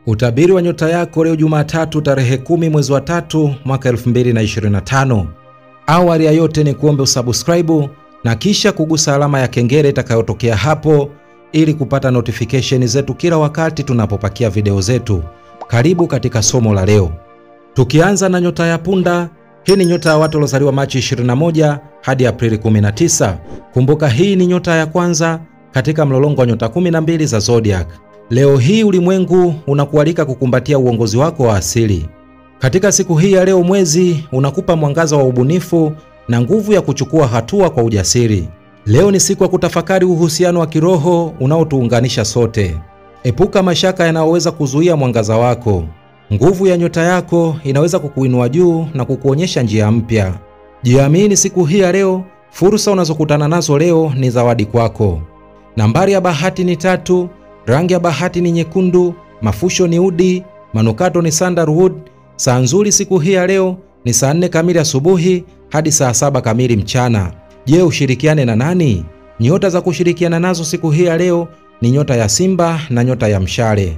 Utabiri wa nyota yako leo Jumatatu tarehe 10 mwezi wa 3 mwaka 2025. Awali ya yote ni kuombe usubscribe na kisha kugusa alama ya kengele itakayotokea hapo ili kupata notification zetu kila wakati tunapopakia video zetu. Karibu katika somo la leo. Tukianza na nyota ya punda, hii ni nyota ya watu waliozaliwa Machi 21 hadi Aprili 19. Kumbuka hii ni nyota ya kwanza katika mlolongo wa nyota 12 za zodiac. Leo hii ulimwengu unakualika kukumbatia uongozi wako wa asili. Katika siku hii ya leo mwezi unakupa mwangaza wa ubunifu na nguvu ya kuchukua hatua kwa ujasiri. Leo ni siku ya kutafakari uhusiano wa kiroho unaotuunganisha sote. Epuka mashaka yanayoweza kuzuia mwangaza wako. Nguvu ya nyota yako inaweza kukuinua juu na kukuonyesha njia mpya. Jiamini siku hii ya leo, fursa unazokutana nazo leo ni zawadi kwako. Nambari ya bahati ni 3, rangi ya bahati ni nyekundu, mafusho ni udi, manukato ni sandalwood. Saa nzuri siku hii ya leo ni saa 4 kamili asubuhi hadi saa 7 kamili mchana. Je, ushirikiane na nani? Nyota za kushirikiana nazo siku hii ya leo ni nyota ya Simba na nyota ya Mshale.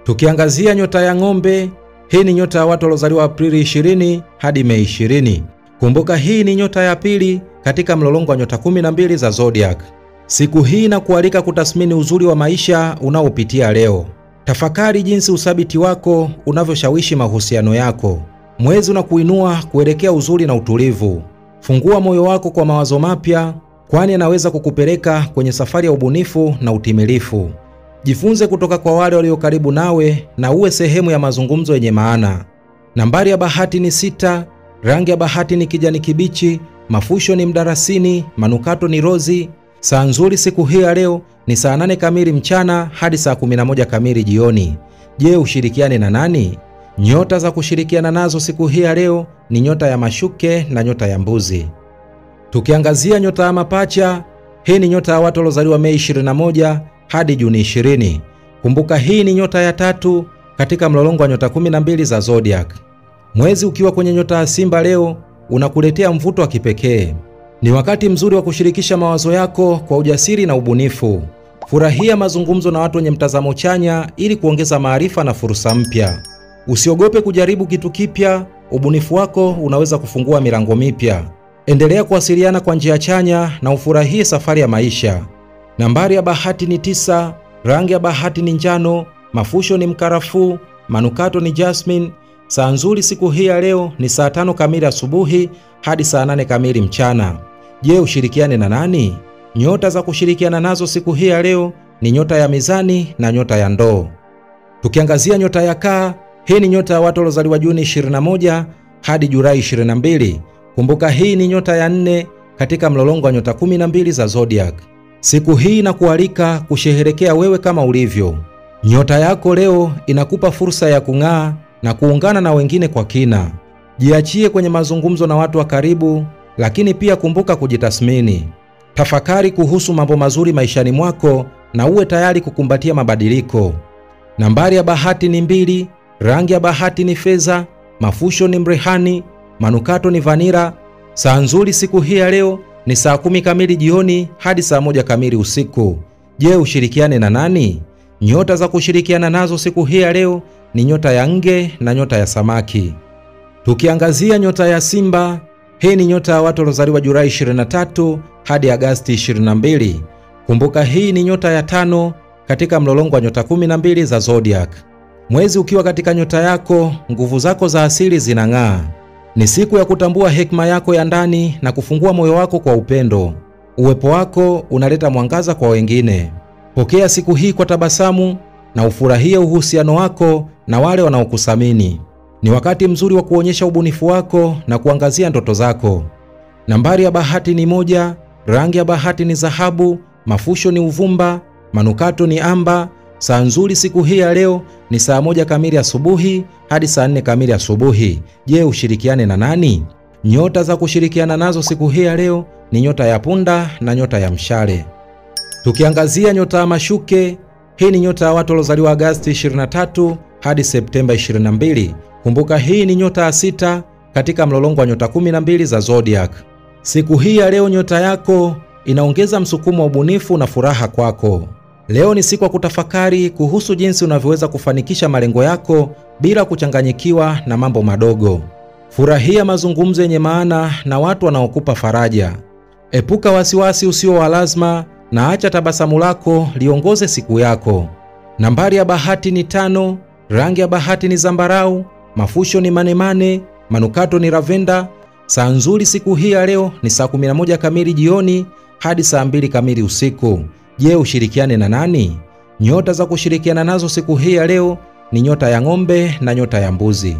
Tukiangazia nyota ya ng'ombe, hii ni nyota ya watu waliozaliwa Aprili 20 hadi Mei 20. Kumbuka hii ni nyota ya pili katika mlolongo wa nyota 12 za zodiac. Siku hii inakualika kutathmini uzuri wa maisha unaopitia leo. Tafakari jinsi uthabiti wako unavyoshawishi mahusiano yako. Mwezi unakuinua kuelekea uzuri na utulivu. Fungua moyo wako kwa mawazo mapya, kwani yanaweza kukupeleka kwenye safari ya ubunifu na utimilifu. Jifunze kutoka kwa wale walio karibu nawe na uwe sehemu ya mazungumzo yenye maana. Nambari ya bahati ni 6, rangi ya bahati ni kijani kibichi, mafusho ni mdarasini, manukato ni rozi. Saa nzuri siku hii ya leo ni saa 8 kamili mchana hadi saa 11 kamili jioni. Je, ushirikiane na nani? Nyota za kushirikiana nazo siku hii ya leo ni nyota ya mashuke na nyota ya mbuzi. Tukiangazia nyota ya mapacha, hii ni nyota ya watu waliozaliwa Mei 21 hadi Juni 20. Kumbuka hii ni nyota ya 3 katika mlolongo wa nyota 12 za zodiac. Mwezi ukiwa kwenye nyota ya Simba leo unakuletea mvuto wa kipekee. Ni wakati mzuri wa kushirikisha mawazo yako kwa ujasiri na ubunifu. Furahia mazungumzo na watu wenye mtazamo chanya ili kuongeza maarifa na fursa mpya. Usiogope kujaribu kitu kipya, ubunifu wako unaweza kufungua milango mipya. Endelea kuwasiliana kwa njia chanya na ufurahie safari ya maisha. Nambari ya bahati ni 9, rangi ya bahati ni njano, mafusho ni mkarafuu, manukato ni jasmine. Saa nzuri siku hii ya leo ni saa 5 kamili asubuhi hadi saa 8 kamili mchana. Je, ushirikiane na nani? Nyota za kushirikiana nazo siku hii ya leo ni nyota ya mizani na nyota ya ndoo. Tukiangazia nyota ya kaa, hii ni nyota ya watu waliozaliwa Juni 21 hadi Julai 22. Kumbuka hii ni nyota ya 4 katika mlolongo wa nyota 12 za zodiac. Siku hii inakualika kusherehekea wewe kama ulivyo. Nyota yako leo inakupa fursa ya kung'aa na kuungana na wengine kwa kina. Jiachie kwenye mazungumzo na watu wa karibu, lakini pia kumbuka kujitathmini. Tafakari kuhusu mambo mazuri maishani mwako na uwe tayari kukumbatia mabadiliko. Nambari ya bahati ni 2, rangi ya bahati ni fedha, mafusho ni mrehani, manukato ni vanira. Saa nzuri siku hii ya leo ni saa 10 kamili jioni hadi saa 1 kamili usiku. Je, ushirikiane na nani? Nyota za kushirikiana nazo siku hii ya leo ni nyota ya nge na nyota ya samaki. Tukiangazia nyota ya Simba, hii ni nyota ya watu waliozaliwa Julai 23 hadi Agosti 22. Kumbuka hii ni nyota ya 5 katika mlolongo wa nyota 12 za zodiac. Mwezi ukiwa katika nyota yako, nguvu zako za asili zinang'aa. Ni siku ya kutambua hekima yako ya ndani na kufungua moyo wako kwa upendo. Uwepo wako unaleta mwangaza kwa wengine. Pokea siku hii kwa tabasamu na ufurahie uhusiano wako na wale wanaokuthamini. Ni wakati mzuri wa kuonyesha ubunifu wako na kuangazia ndoto zako. Nambari ya bahati ni 1, rangi ya bahati ni dhahabu, mafusho ni uvumba, manukato ni amba. Saa nzuri siku hii ya leo ni saa 1 kamili asubuhi hadi saa 4 kamili asubuhi. Je, ushirikiane na nani? Nyota za kushirikiana nazo siku hii ya leo ni nyota ya punda na nyota ya mshale. Tukiangazia nyota ya mashuke, hii ni nyota ya watu waliozaliwa Agosti 23 hadi Septemba 22. Kumbuka hii ni nyota ya 6 katika mlolongo wa nyota 12 za zodiac. Siku hii ya leo nyota yako inaongeza msukumo wa ubunifu na furaha kwako. Leo ni siku ya kutafakari kuhusu jinsi unavyoweza kufanikisha malengo yako bila kuchanganyikiwa na mambo madogo. Furahia mazungumzo yenye maana na watu wanaokupa faraja. Epuka wasiwasi usio wa lazima na acha tabasamu lako liongoze siku yako. Nambari ya bahati ni 5, rangi ya bahati ni zambarau, mafusho ni manemane, manukato ni lavenda. Saa nzuri siku hii ya leo ni saa 11 kamili jioni hadi saa 2 kamili usiku. Je, ushirikiane na nani? Nyota za kushirikiana nazo siku hii ya leo ni nyota ya ng'ombe na nyota ya mbuzi.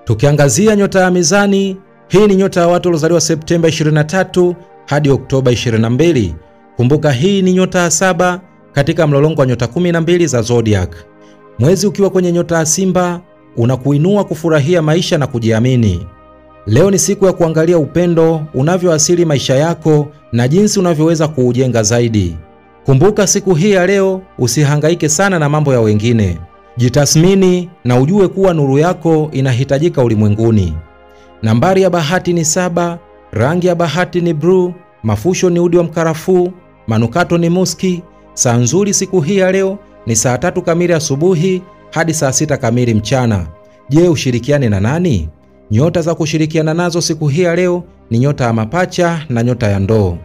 Tukiangazia nyota ya mizani, hii ni nyota ya watu waliozaliwa Septemba 23 hadi Oktoba 22. Kumbuka hii ni nyota ya 7 katika mlolongo wa nyota 12 za zodiac. Mwezi ukiwa kwenye nyota ya Simba unakuinua kufurahia maisha na kujiamini. Leo ni siku ya kuangalia upendo unavyoasili maisha yako na jinsi unavyoweza kuujenga zaidi. Kumbuka siku hii ya leo usihangaike sana na mambo ya wengine. Jitathmini na ujue kuwa nuru yako inahitajika ulimwenguni. Nambari ya bahati ni 7, rangi ya bahati ni blue, mafusho ni udi wa mkarafuu, manukato ni muski. Saa nzuri siku hii ya leo ni saa 3 kamili asubuhi hadi saa 6 kamili mchana. Je, ushirikiane na nani? Nyota za kushirikiana nazo siku hii ya leo ni nyota ya mapacha na nyota ya ndoo.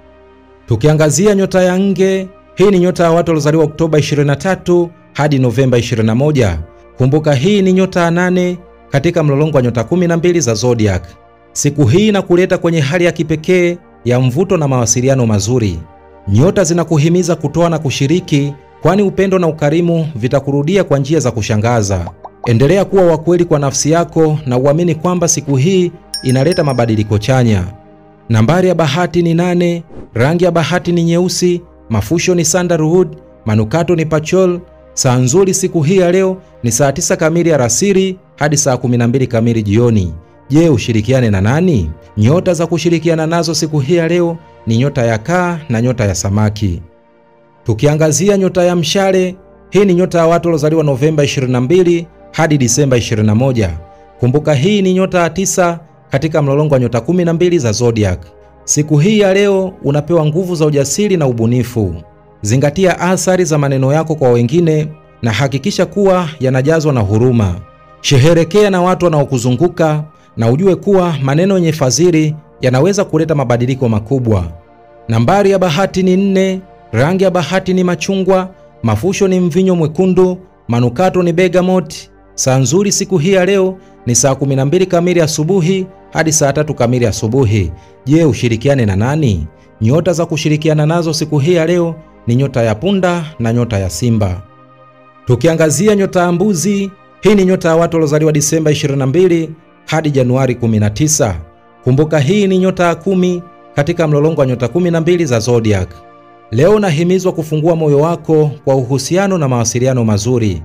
Tukiangazia nyota ya nge, hii ni nyota ya watu waliozaliwa Oktoba 23 hadi Novemba 21. Kumbuka hii ni nyota ya 8 katika mlolongo wa nyota 12 za zodiac. Siku hii inakuleta kwenye hali ya kipekee ya mvuto na mawasiliano mazuri. Nyota zinakuhimiza kutoa na kushiriki, kwani upendo na ukarimu vitakurudia kwa njia za kushangaza. Endelea kuwa wa kweli kwa nafsi yako na uamini kwamba siku hii inaleta mabadiliko chanya. Nambari ya bahati ni 8, rangi ya bahati ni nyeusi, mafusho ni sandalwood, manukato ni pachol. Saa nzuri siku hii ya leo ni saa 9 kamili alasiri hadi saa 12 kamili jioni. Je, ushirikiane na nani? Nyota za kushirikiana nazo siku hii ya leo ni nyota ya kaa na nyota ya samaki. Tukiangazia nyota ya mshale, hii ni nyota ya watu waliozaliwa Novemba 22 hadi Disemba 21. Kumbuka hii ni nyota ya 9 katika mlolongo wa nyota 12 za zodiac. Siku hii ya leo unapewa nguvu za ujasiri na ubunifu. Zingatia athari za maneno yako kwa wengine na hakikisha kuwa yanajazwa na huruma. Sheherekea na watu wanaokuzunguka na ujue kuwa maneno yenye fadhili yanaweza kuleta mabadiliko makubwa. Nambari ya bahati ni 4, rangi ya bahati ni machungwa, mafusho ni mvinyo mwekundu, manukato ni bergamot. Saa nzuri siku hii ya leo ni saa 12 kamili asubuhi hadi saa 3 kamili asubuhi. Je, ushirikiane na nani? Nyota za kushirikiana nazo siku hii ya leo ni nyota ya punda na nyota ya simba. Tukiangazia nyota ya mbuzi, hii ni nyota ya watu waliozaliwa Disemba 22 hadi Januari 19. Kumbuka hii ni nyota ya 10 katika mlolongo wa nyota 12 za zodiac. Leo nahimizwa kufungua moyo wako kwa uhusiano na mawasiliano mazuri.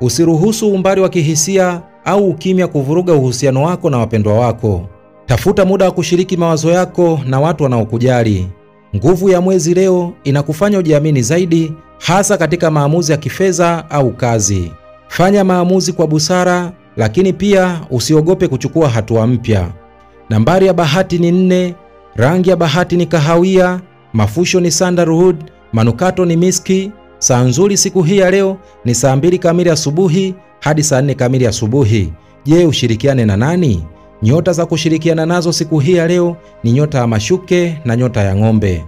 Usiruhusu umbali wa kihisia au ukimya kuvuruga uhusiano wako na wapendwa wako. Tafuta muda wa kushiriki mawazo yako na watu wanaokujali. Nguvu ya mwezi leo inakufanya ujiamini zaidi, hasa katika maamuzi ya kifedha au kazi. Fanya maamuzi kwa busara, lakini pia usiogope kuchukua hatua mpya. Nambari ya bahati ni 4, rangi ya bahati ni kahawia, mafusho ni sandalwood, manukato ni miski. Saa nzuri siku hii ya leo ni saa 2 kamili asubuhi hadi saa 4 kamili asubuhi. Je, ushirikiane na nani? Nyota za kushirikiana nazo siku hii ya leo ni nyota ya mashuke na nyota ya ng'ombe.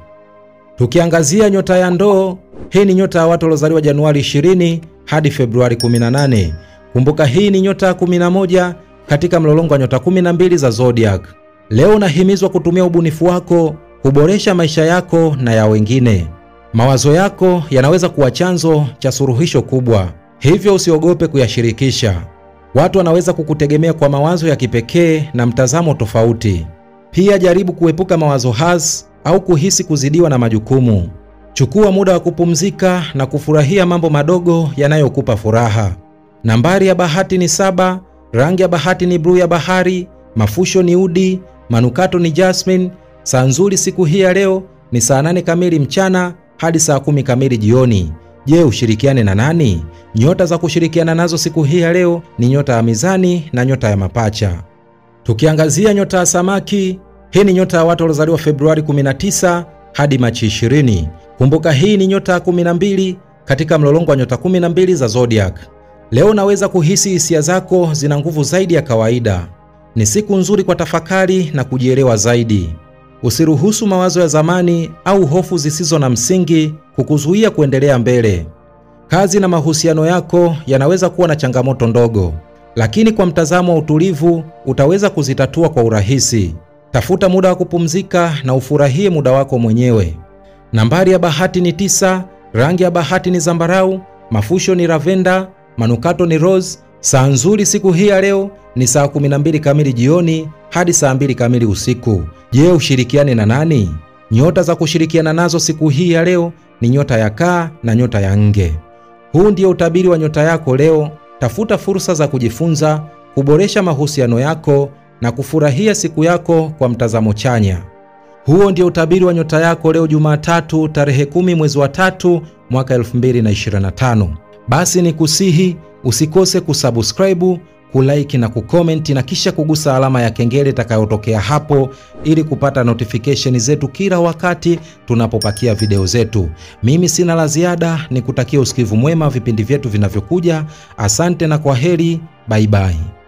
Tukiangazia nyota ya ndoo, hii ni nyota ya watu waliozaliwa Januari 20 hadi Februari 18. Kumbuka hii ni nyota ya 11 katika mlolongo wa nyota 12 za zodiac. Leo unahimizwa kutumia ubunifu wako kuboresha maisha yako na ya wengine. Mawazo yako yanaweza kuwa chanzo cha suluhisho kubwa, hivyo usiogope kuyashirikisha. Watu wanaweza kukutegemea kwa mawazo ya kipekee na mtazamo tofauti. Pia jaribu kuepuka mawazo hasi au kuhisi kuzidiwa na majukumu. Chukua muda wa kupumzika na kufurahia mambo madogo yanayokupa furaha. Nambari ya bahati ni 7, rangi ya bahati ni blue ya bahari, mafusho ni udi, manukato ni jasmine. Saa nzuri siku hii ya leo ni saa 8 kamili mchana hadi saa 10 kamili jioni. Je, ushirikiane na nani? Nyota za kushirikiana nazo siku hii ya leo ni nyota ya mizani na nyota ya mapacha. Tukiangazia nyota ya samaki, hii ni nyota ya watu waliozaliwa Februari 19 hadi Machi 20. Kumbuka hii ni nyota ya 12 katika mlolongo wa nyota 12 za zodiac. Leo naweza kuhisi hisia zako zina nguvu zaidi ya kawaida. Ni siku nzuri kwa tafakari na kujielewa zaidi. Usiruhusu mawazo ya zamani au hofu zisizo na msingi kukuzuia kuendelea mbele. Kazi na mahusiano yako yanaweza kuwa na changamoto ndogo, lakini kwa mtazamo wa utulivu utaweza kuzitatua kwa urahisi. Tafuta muda wa kupumzika na ufurahie muda wako mwenyewe. Nambari ya bahati ni 9, rangi ya bahati ni zambarau, mafusho ni lavenda, manukato ni rose. Saa nzuri siku hii ya leo ni saa 12 kamili jioni hadi saa 2 kamili usiku. Je, ushirikiane na nani? Nyota za kushirikiana nazo siku hii ya leo ni nyota ya kaa na nyota ya nge. Huu ndio utabiri wa nyota yako leo. Tafuta fursa za kujifunza, kuboresha mahusiano yako na kufurahia siku yako kwa mtazamo chanya. Huo ndio utabiri wa nyota yako leo Jumatatu tarehe 10 mwezi wa 3 mwaka 2025. Basi ni kusihi usikose kusubscribe, kulike na kucomment na kisha kugusa alama ya kengele itakayotokea hapo ili kupata notification zetu kila wakati tunapopakia video zetu. Mimi sina la ziada, nikutakia usikivu mwema vipindi vyetu vinavyokuja. Asante na kwaheri, bye bye.